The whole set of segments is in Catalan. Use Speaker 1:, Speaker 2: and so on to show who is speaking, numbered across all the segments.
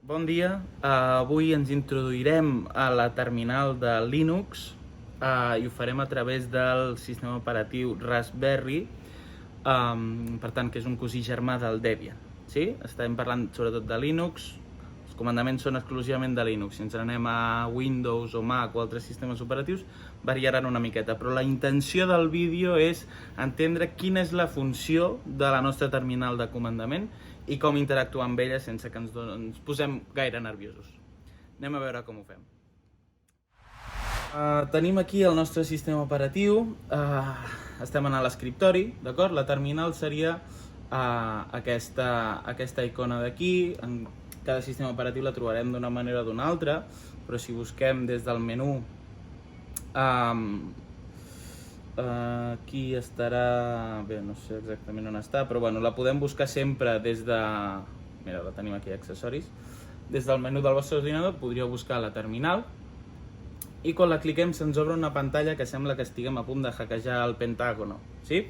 Speaker 1: Bon dia, avui ens introduirem a la terminal de Linux i ho farem a través del sistema operatiu Raspberry, per tant que és un cosí germà del Debian. Sí? Estem parlant sobretot de Linux, els comandaments són exclusivament de Linux. Si ens anem a Windows o Mac o altres sistemes operatius variaran una miqueta, però la intenció del vídeo és entendre quina és la funció de la nostra terminal de comandament i com interactuar amb ella sense que ens posem gaire nerviosos. Anem a veure com ho fem. Tenim aquí el nostre sistema operatiu, estem en l'escriptori, d'acord? La terminal seria aquesta icona d'aquí. En cada sistema operatiu la trobarem d'una manera o d'una altra, però si busquem des del menú, aquí estarà, bé, no sé exactament on està, però bueno, la podem buscar sempre des de, mira, la tenim aquí, accessoris, des del menú del vostre ordinador podríeu buscar la terminal i quan la cliquem se'ns obre una pantalla que sembla que estiguem a punt de hackejar el Pentàgono, sí?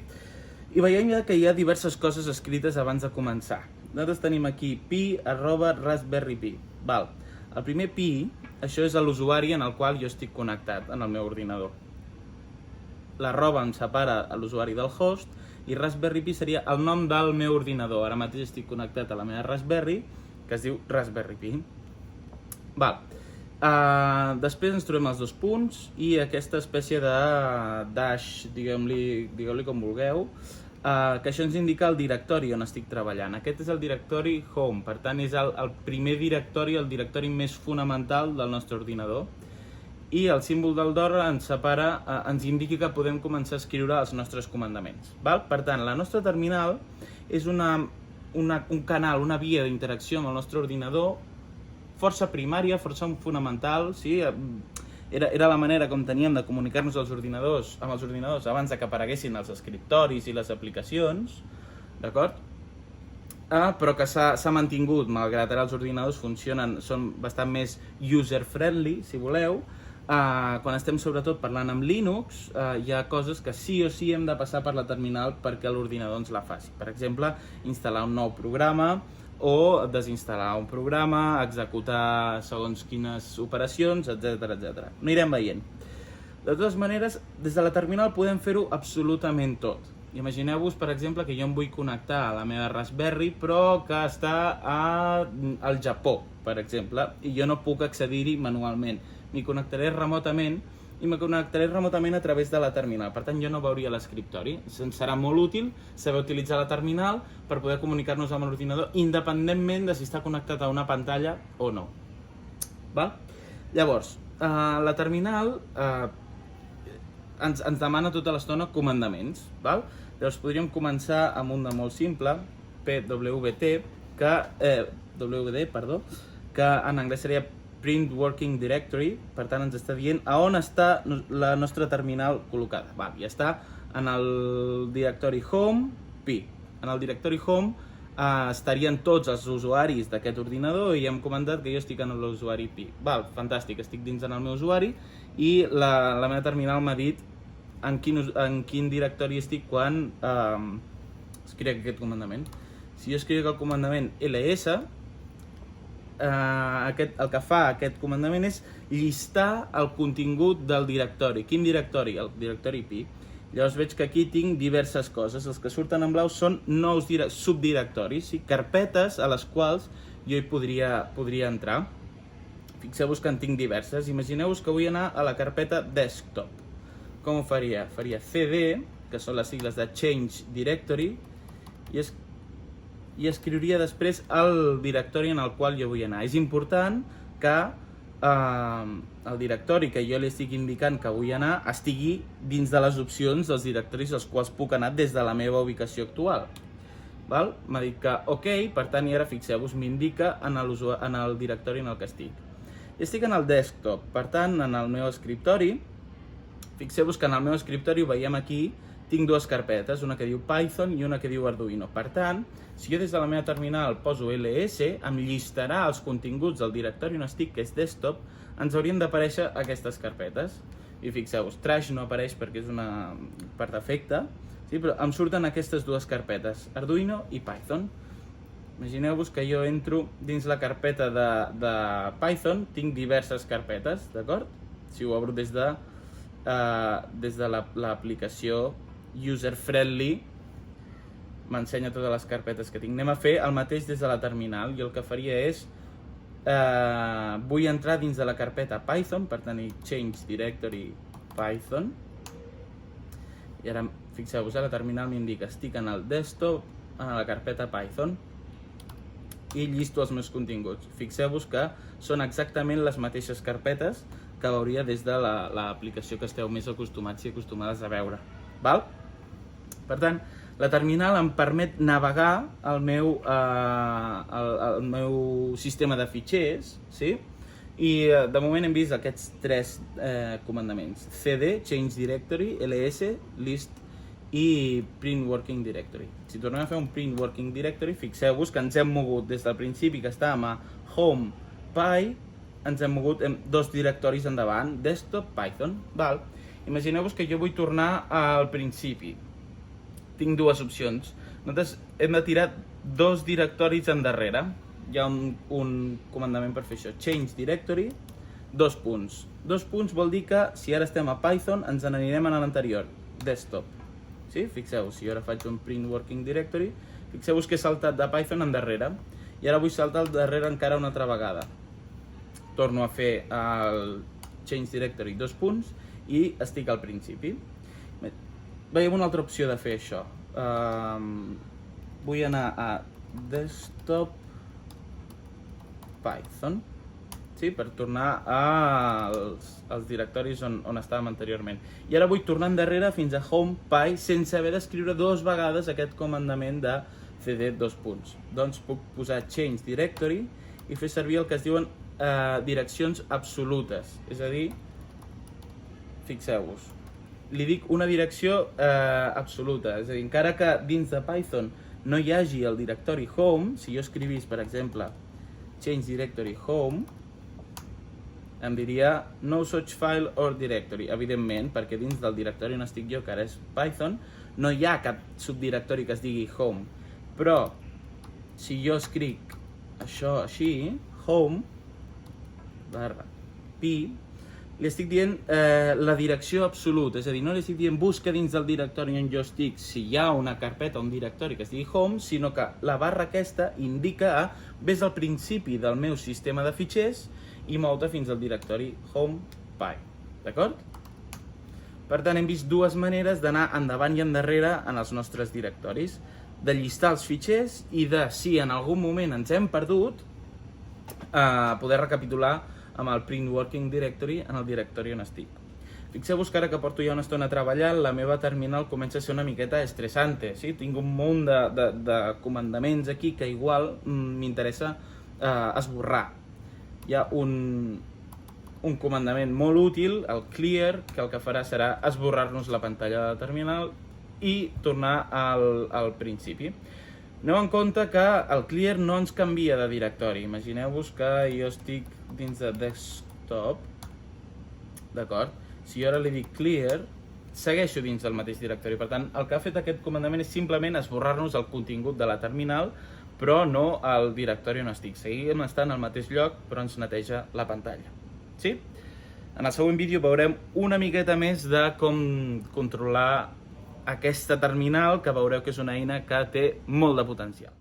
Speaker 1: I veiem ja que hi ha diverses coses escrites abans de començar. Nosaltres tenim aquí pi@raspberry-pi, val? El primer pi, això és l'usuari en el qual jo estic connectat en el meu ordinador. L'arroba em separa a l'usuari del host i Raspberry Pi seria el nom del meu ordinador. Ara mateix estic connectat a la meva Raspberry, que es diu Raspberry Pi. Val. Després ens trobem els dos punts i aquesta espècie de dash, digueu-li com vulgueu, que això ens indica el directori on estic treballant. Aquest és el directori home, per tant és el primer directori, el directori més fonamental del nostre ordinador. I el símbol del d'or ens separa, ens indica que podem començar a escriure els nostres comandaments. Val? Per tant, la nostra terminal és un canal, una via d'interacció amb el nostre ordinador força primària, força fonamental, sí? Era la manera com teníem de comunicar-nos amb els ordinadors abans que apareguessin els escriptoris i les aplicacions, d'acord? Però que s'ha mantingut, malgrat ara els ordinadors són bastant més user-friendly, si voleu. Quan estem sobretot parlant amb Linux, hi ha coses que sí o sí hem de passar per la terminal perquè l'ordinador ens la faci. Per exemple, instal·lar un nou programa o desinstal·lar un programa, executar segons quines operacions, etc. Anirem veient. De totes maneres, des de la terminal podem fer-ho absolutament tot. Imagineu-vos, per exemple, que jo em vull connectar a la meva Raspberry, però que està al Japó, per exemple, i jo no puc accedir-hi manualment. M'hi connectaré remotament i me connectaré remotament a través de la terminal. Per tant, jo no veuria l'escriptori. Ens serà molt útil saber utilitzar la terminal per poder comunicar-nos amb l'ordinador independentment de si està connectat a una pantalla o no. Val? Llavors, la terminal ens demana tota l'estona comandaments. Val? Llavors podríem començar amb un de molt simple, pwd, que en anglès seria Print Working Directory, per tant ens està dient a on està la nostra terminal col·locada. Val, ja està en el directori home, pi. En el directori home estarien tots els usuaris d'aquest ordinador i hem comentat que jo estic en l'usuari pi. Val, fantàstic, estic dins en el meu usuari i la meva terminal m'ha dit en quin directori estic quan escric aquest comandament. Si jo escric el comandament ls, el que fa aquest comandament és llistar el contingut del directori. Quin directori? El directori pi. Llavors veig que aquí tinc diverses coses. Els que surten en blau són nous subdirectoris, carpetes a les quals jo hi podria entrar. Fixeu-vos que en tinc diverses. Imagineu-vos que vull anar a la carpeta desktop. Com ho faria? Faria cd, que són les sigles de Change Directory, i escriuria després el directori en el qual jo vull anar. És important que el directori que jo li estic indicant que vull anar estigui dins de les opcions dels directoris als quals puc anar des de la meva ubicació actual. M'ha dit que ok, per tant, i ara fixeu-vos, m'indica en el directori en el que estic. Estic en el desktop, per tant, en el meu escriptori. Fixeu-vos que en el meu escriptori, ho veiem aquí, tinc dues carpetes, una que diu Python i una que diu Arduino. Per tant, si jo des de la meva terminal poso ls, em llistarà els continguts del directori on estic, que és desktop, ens haurien d'aparèixer aquestes carpetes. I fixeu-vos, trash no apareix perquè és per defecte, sí, però em surten aquestes dues carpetes, Arduino i Python. Imagineu-vos que jo entro dins la carpeta de Python, tinc diverses carpetes, d'acord? Si ho obro des de l'aplicació user-friendly, m'ensenya totes les carpetes que tinc. Anem a fer el mateix des de la terminal. Jo el que faria és, vull entrar dins de la carpeta Python, per tenir change directory Python, i ara fixeu-vos, a la terminal m'indica estic en el desktop, en la carpeta Python, i llisto els meus continguts. Fixeu-vos que són exactament les mateixes carpetes que veuria des de l'aplicació que esteu més acostumats i acostumades a veure. Val? Per tant, la terminal em permet navegar el meu sistema de fitxers, sí? I de moment hem vist aquests tres comandaments: cd, change directory, ls, list i print working directory. Si tornem a fer un print working directory, fixeu-vos que ens hem mogut des del principi, que estàvem a home, py, ens hem mogut en dos directoris endavant, desktop, python. Val? Imagineu-vos que jo vull tornar al principi. Tinc dues opcions. Nosaltres hem de tirar dos directoris endarrere. Hi ha un comandament per fer això. Change directory, dos punts. Dos punts vol dir que si ara estem a Python ens n'anirem a l'anterior, desktop. Sí? Fixeu-vos, si jo ara faig un print working directory, fixeu-vos que he saltat de Python endarrere. I ara vull saltar al darrere encara una altra vegada. Torno a fer el change directory, dos punts, i estic al principi. Veiem una altra opció de fer això. Vull anar a desktop Python, sí? Per tornar als directoris on estàvem anteriorment. I ara vull tornar endarrere fins a home py sense haver d'escriure dues vegades aquest comandament de cd dos punts. Doncs puc posar change directory i fer servir el que es diuen direccions absolutes. És a dir, fixeu-vos, li dic una direcció absoluta. És a dir, encara que dins de Python no hi hagi el directori home, si jo escrivís, per exemple, change directory home, em diria no such file or directory, evidentment, perquè dins del directori on estic jo, que ara és Python, no hi ha cap subdirectori que es digui home. Però, si jo escric això així, home, barra, pi, li estic dient la direcció absoluta, és a dir, no li estic dient busca dins del directori on jo estic si hi ha una carpeta o un directori que es digui home, sinó que la barra aquesta indica ves al principi del meu sistema de fitxers i mou-te fins al directori home py, d'acord? Per tant, hem vist dues maneres d'anar endavant i endarrere en els nostres directoris, de llistar els fitxers i de, si en algun moment ens hem perdut, poder recapitular amb el print working directory en el directori on estic. Fixeu-vos que ara que porto ja una estona treballant, la meva terminal comença a ser una miqueta estressante, sí? Tinc un munt de comandaments aquí que igual m'interessa esborrar. Hi ha un comandament molt útil, el clear, que el que farà serà esborrar-nos la pantalla de la terminal i tornar al principi. Aneu en compte que el clear no ens canvia de directori. Imagineu-vos que jo estic dins de desktop, d'acord? Si jo ara li dic clear, segueixo dins del mateix directori. Per tant, el que ha fet aquest comandament és simplement esborrar-nos el contingut de la terminal, però no el directori on estic. Seguim estant al mateix lloc, però ens neteja la pantalla. Sí? En el següent vídeo veurem una miqueta més de com controlar aquesta terminal, que veureu que és una eina que té molt de potencial.